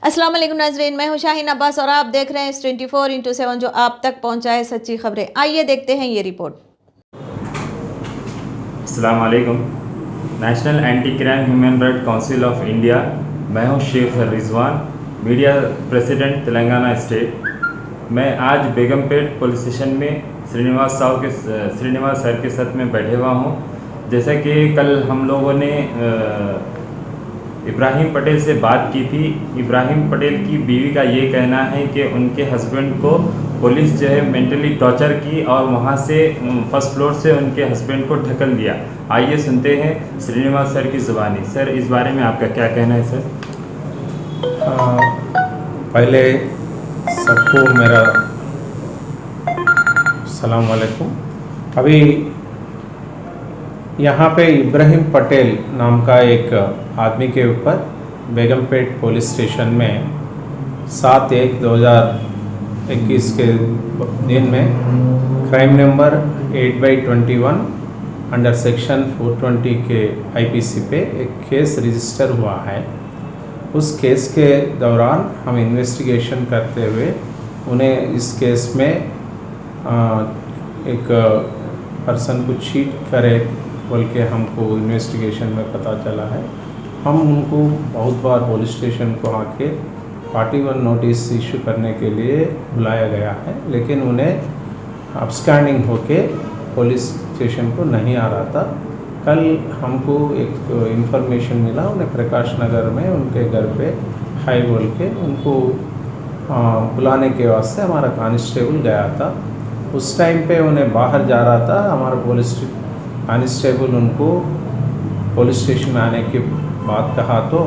अस्सलाम वालेकुम नाज़रीन, मैं हूं शाहीन अब्बास और आप देख रहे हैं 24x7 जो आप तक पहुंचाए सच्ची खबरें। आइए देखते हैं ये रिपोर्ट। अस्सलाम वालेकुम। National anti crime human right council of India, मैं हूं Sheikh Rizwan, media president Telangana state. मैं आज बेगमपेट पुलिस स्टेशन में श्रीनिवास सर के साथ में बैठे हुआ हूं। जैसा कि कल हम लोगों ने इब्राहिम पटेल से बात की थी। इब्राहिम पटेल की बीवी का ये कहना है कि उनके हस्बैंड को पुलिस जो है मेंटली टॉर्चर की और वहाँ से फर्स्ट फ्लोर से उनके हस्बैंड को ढकल दिया। आइए सुनते हैं श्रीनिवास सर की ज़ुबानी। सर, इस बारे में आपका क्या कहना है सर? पहले सबको मेरा सलाम वालेकुम। अभी यहाँ पे इब्राहिम पटेल नाम का एक आदमी के ऊपर बेगमपेट पुलिस स्टेशन में 7/1/2021 के दिन में क्राइम नंबर 8/21 अंडर सेक्शन 420 के आईपीसी पे एक केस रजिस्टर हुआ है। उस केस के दौरान हम इन्वेस्टिगेशन करते हुए उन्हें इस केस में एक पर्सन को चीट करे बोल के हमको इन्वेस्टिगेशन में पता चला है। हम उनको बहुत बार पुलिस स्टेशन को आके 41 नोटिस इशू करने के लिए बुलाया गया है, लेकिन उन्हें अपस्टैंडिंग होके पुलिस स्टेशन को नहीं आ रहा था। कल हमको एक इन्फॉर्मेशन मिला, उन्हें प्रकाश नगर में उनके घर पे हाई बोल के उनको बुलाने के वास्ते हमारा कांस्टेबल गया था। उस टाइम पे उन्हें बाहर जा रहा था, हमारा पुलिस कांस्टेबल उनको पुलिस स्टेशन आने के बाद कहा तो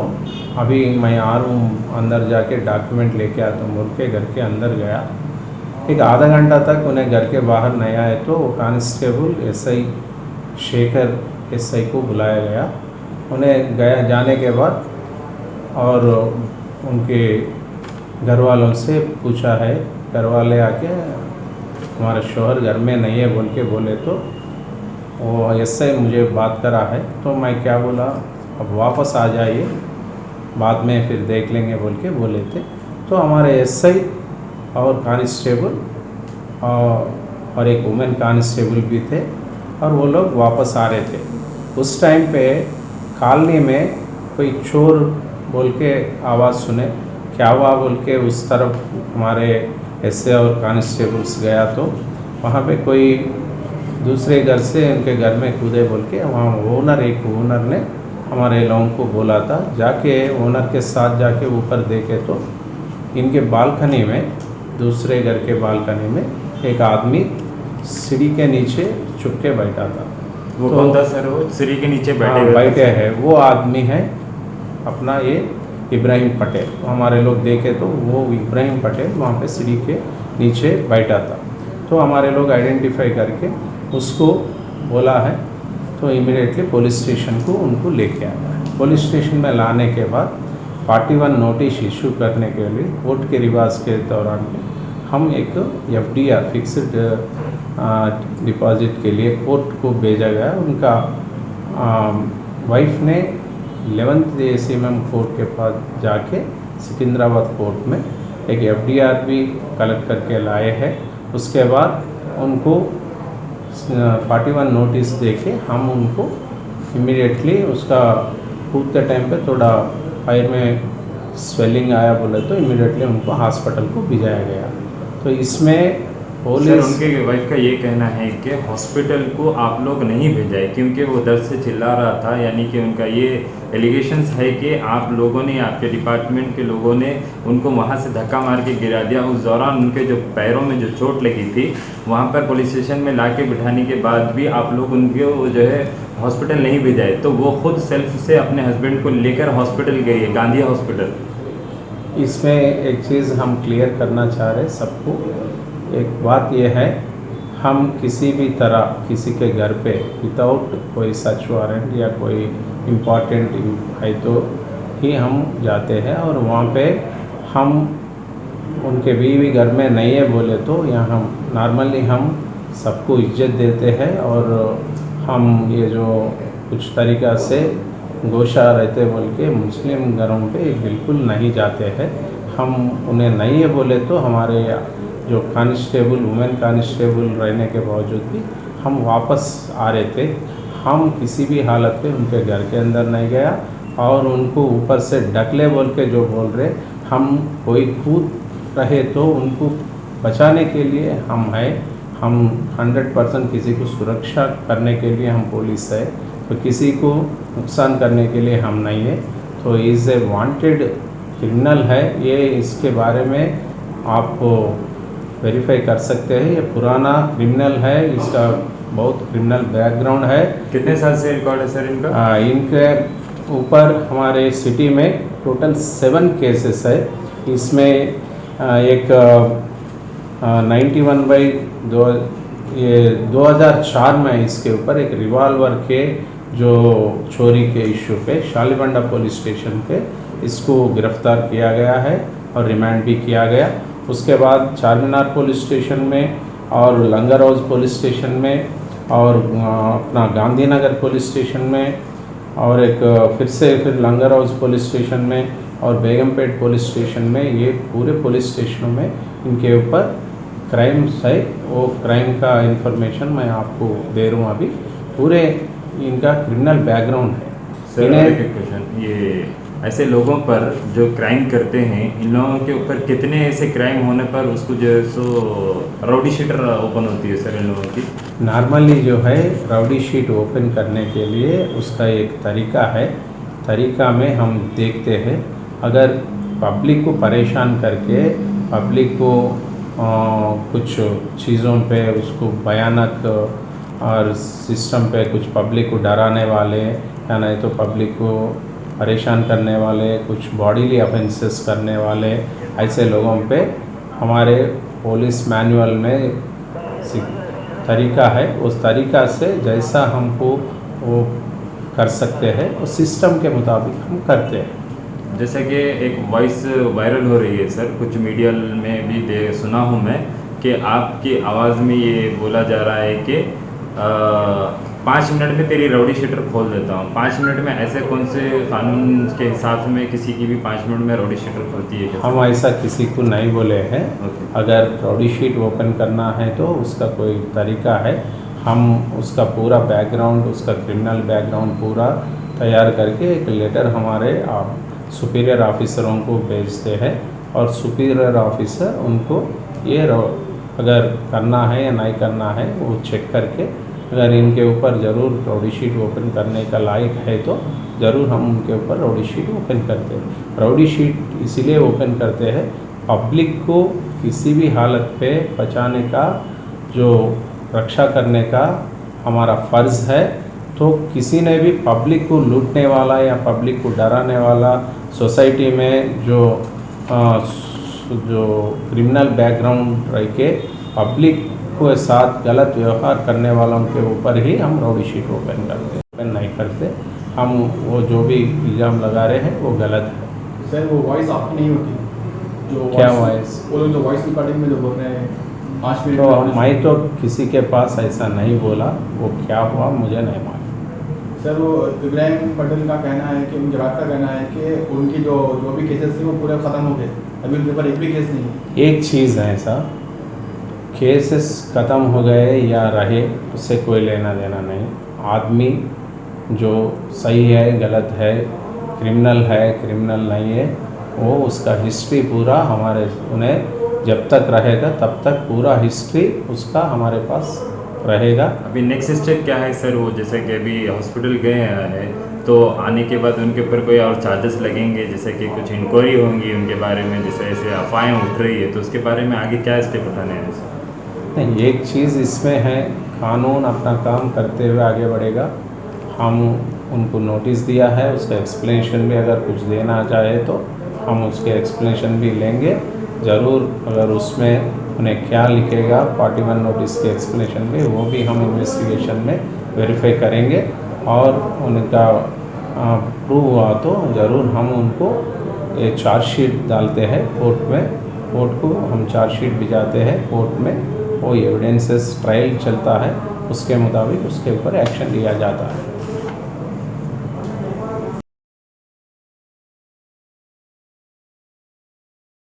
अभी मैं आ रहा हूँ, अंदर जाके डॉक्यूमेंट लेके आता हूँ बोल के घर के अंदर गया। एक आधा घंटा तक उन्हें घर के बाहर नहीं आए तो कांस्टेबल एसआई शेखर एसआई को बुलाया गया। उन्हें जाने के बाद और उनके घर वालों से पूछा है, घर वाले आके हमारा शौहर घर में नहीं है बोल के बोले तो वो एसआई मुझे बात करा है। तो मैं क्या बोला, अब वापस आ जाइए, बाद में फिर देख लेंगे बोल के बोले थे। तो हमारे एसआई और कांस्टेबल और एक वुमेन कांस्टेबल भी थे और वो लोग वापस आ रहे थे। उस टाइम पे कॉलोनी में कोई चोर बोल के आवाज़ सुने, क्या हुआ बोल के उस तरफ हमारे एसआई और कांस्टेबल्स गया तो वहाँ पे कोई दूसरे घर से उनके घर में कूदे बोल के वहाँ एक ओनर ने हमारे लोगों को बोला था। जाके ओनर के साथ जाके ऊपर देखे तो इनके बालकनी में, दूसरे घर के बालकनी में एक आदमी सीढ़ी के नीचे छुप के बैठा था। वो कौन था सर? वो सीढ़ी के नीचे बैठे हैं, वो आदमी है अपना ये इब्राहिम पटेल। हमारे लोग देखे तो वो इब्राहिम पटेल वहाँ पे सीढ़ी के नीचे बैठा था। तो हमारे लोग आइडेंटिफाई करके उसको बोला है तो इमीडिएटली पुलिस स्टेशन को उनको लेके आया है। पुलिस स्टेशन में लाने के बाद 41 नोटिस इशू करने के लिए कोर्ट के रिवाज के दौरान हम एक एफडीआर फिक्स्ड डिपॉजिट के लिए कोर्ट को भेजा गया। उनका वाइफ ने 11th ACMM कोर्ट के पास जाके सिकंदराबाद कोर्ट में एक एफडीआर भी कलेक्ट करके लाए हैं। उसके बाद उनको 41 नोटिस देके हम उनको इमीडिएटली उसका कूदते टाइम पे थोड़ा पैर में स्वेलिंग आया बोले तो इमीडिएटली उनको हॉस्पिटल को भिजाया गया। तो इसमें सर, उनके वाइफ का ये कहना है कि हॉस्पिटल को आप लोग नहीं भेजाए क्योंकि वो दर्द से चिल्ला रहा था। यानी कि उनका ये एलिगेशंस है कि आप लोगों ने, आपके डिपार्टमेंट के लोगों ने उनको वहाँ से धक्का मार के गिरा दिया। उस दौरान उनके जो पैरों में जो चोट लगी थी वहाँ पर पुलिस स्टेशन में ला के बिठाने के बाद भी आप लोग उनको जो है हॉस्पिटल नहीं भेजाए। तो वो खुद सेल्फ से अपने हस्बैंड को लेकर हॉस्पिटल गई है, गांधी हॉस्पिटल। इसमें एक चीज़ हम क्लियर करना चाह रहे सबको। एक बात यह है, हम किसी भी तरह किसी के घर पे विदाउट कोई सर्च वारंट या कोई इम्पॉर्टेंट है तो ही हम जाते हैं और वहाँ पे हम उनके बीवी घर में नहीं है बोले तो यहाँ हम नॉर्मली हम सबको इज्जत देते हैं और हम ये जो कुछ तरीक़ा से गोशा रहते बोल के मुस्लिम घरों पे बिल्कुल नहीं जाते हैं। हम उन्हें नहीं है बोले तो हमारे जो कांस्टेबल वुमेन कांस्टेबल रहने के बावजूद भी हम वापस आ रहे थे। हम किसी भी हालत पे उनके घर के अंदर नहीं गया और उनको ऊपर से ढकले बोल के जो बोल रहे, हम कोई कूद रहे तो उनको बचाने के लिए हम हैं। हम 100% किसी को सुरक्षा करने के लिए हम पुलिस है, तो किसी को नुकसान करने के लिए हम नहीं है। तो इज़ ए वांटेड क्रिमिनल है ये, इसके बारे में आप वेरीफाई कर सकते हैं। ये पुराना क्रिमिनल है, इसका बहुत क्रिमिनल बैकग्राउंड है। कितने साल से रिकॉर्ड है सर इनका? इनके ऊपर हमारे सिटी में टोटल 7 केसेस है। इसमें एक 2004 में इसके ऊपर एक रिवॉल्वर के जो चोरी के इशू पे शालीबंडा पुलिस स्टेशन पे इसको गिरफ्तार किया गया है और रिमांड भी किया गया। उसके बाद चारमीनार पुलिस स्टेशन में और लंगर हाउस पुलिस स्टेशन में और अपना गांधीनगर पुलिस स्टेशन में और एक फिर लंगर हाउस पुलिस स्टेशन में और बेगमपेट पुलिस स्टेशन में, ये पूरे पुलिस स्टेशनों में इनके ऊपर क्राइम्स है। वो क्राइम का इंफॉर्मेशन मैं आपको दे रहा हूँ अभी। पूरे इनका क्रिमिनल बैकग्राउंड है। सर एक क्वेश्चन, ये ऐसे लोगों पर जो क्राइम करते हैं, इन लोगों के ऊपर कितने ऐसे क्राइम होने पर उसको जो है सो राउडी शीटर ओपन होती है सर इन लोगों की? नॉर्मली जो है राउडी शीट ओपन करने के लिए उसका एक तरीका है। तरीका में हम देखते हैं, अगर पब्लिक को परेशान करके पब्लिक को कुछ चीज़ों पे उसको भयानक और सिस्टम पे कुछ पब्लिक को डराने वाले या नहीं तो पब्लिक को परेशान करने वाले, कुछ बॉडीली ऑफेंसेस करने वाले, ऐसे लोगों पे हमारे पुलिस मैनुअल में तरीका है। उस तरीका से जैसा हमको वो कर सकते हैं उस सिस्टम के मुताबिक हम करते हैं। जैसे कि एक वॉइस वायरल हो रही है सर, कुछ मीडिया में भी सुना हूँ मैं कि आपकी आवाज़ में ये बोला जा रहा है कि 5 मिनट में तेरी राउडी शीटर खोल देता हूँ। 5 मिनट में ऐसे कौन से कानून के हिसाब में किसी की भी 5 मिनट में राउडी शीटर खोलती है? हम ऐसा किसी को नहीं बोले हैं। अगर राउडी शीट ओपन करना है तो उसका कोई तरीका है। हम उसका पूरा बैकग्राउंड, उसका क्रिमिनल बैकग्राउंड पूरा तैयार करके एक लेटर हमारे सुपीरियर ऑफिसरों को भेजते हैं और सुपीरियर ऑफिसर उनको ये अगर करना है या नहीं करना है वो चेक करके अगर इनके ऊपर ज़रूर राउडी शीट ओपन करने का लायक है तो ज़रूर हम उनके ऊपर राउडी शीट ओपन करते हैं। राउडी शीट इसीलिए ओपन करते हैं, पब्लिक को किसी भी हालत पे बचाने का, जो रक्षा करने का हमारा फ़र्ज़ है। तो किसी ने भी पब्लिक को लूटने वाला या पब्लिक को डराने वाला, सोसाइटी में जो क्रिमिनल बैकग्राउंड रह के पब्लिक को साथ गलत व्यवहार करने वालों के ऊपर ही हम राउडी शीट ओपन करते हैं, ओपन नहीं करते। हम वो जो भी इल्ज़ाम लगा रहे हैं वो गलत है। सर वो वॉइस आपकी नहीं होती जो क्या वॉइस? वो लोग जो वॉइस रिकॉर्डिंग में जो बोल रहे हैं 5 मिनट तो मैं तो किसी के पास ऐसा नहीं बोला, वो क्या हुआ मुझे नहीं मालूम। सर वो इब्राहिम पटेल का कहना है कि उनके बात का कहना है कि उनकी जो भी केसेस थे वो पूरे ख़त्म हो गए, अभी उनके ऊपर एक भी केस नहीं है। एक चीज़ है ऐसा, केसेस ख़त्म हो गए या रहे उससे कोई लेना देना नहीं। आदमी जो सही है गलत है, क्रिमिनल नहीं है, वो उसका हिस्ट्री पूरा हमारे उन्हें जब तक रहेगा तब तक पूरा हिस्ट्री उसका हमारे पास रहेगा। अभी नेक्स्ट स्टेप क्या है सर? वो जैसे कि अभी हॉस्पिटल गए हैं तो आने के बाद उनके ऊपर कोई और चार्जेस लगेंगे, जैसे कि कुछ इंक्वायरी होंगी उनके बारे में, जैसे ऐसे अफवाहें उठ रही है, तो उसके बारे में आगे क्या स्टेप उठाने हैं सर? नहीं, एक चीज़ इसमें है, कानून अपना काम करते हुए आगे बढ़ेगा। हम उनको नोटिस दिया है, उसका एक्सप्लेनेशन भी अगर कुछ देना चाहे तो हम उसके एक्सप्लेनेशन भी लेंगे ज़रूर। अगर उसमें उन्हें क्या लिखेगा 41 नोटिस के एक्सप्लेनेशन में, वो भी हम इन्वेस्टिगेशन में वेरीफाई करेंगे और उनका प्रूव हुआ तो ज़रूर हम उनको एक चार्जशीट डालते हैं कोर्ट में। कोर्ट को हम चार्जशीट भिजाते हैं कोर्ट में, वो एविडेंसेस ट्रायल चलता है, उसके मुताबिक उसके ऊपर एक्शन लिया जाता है।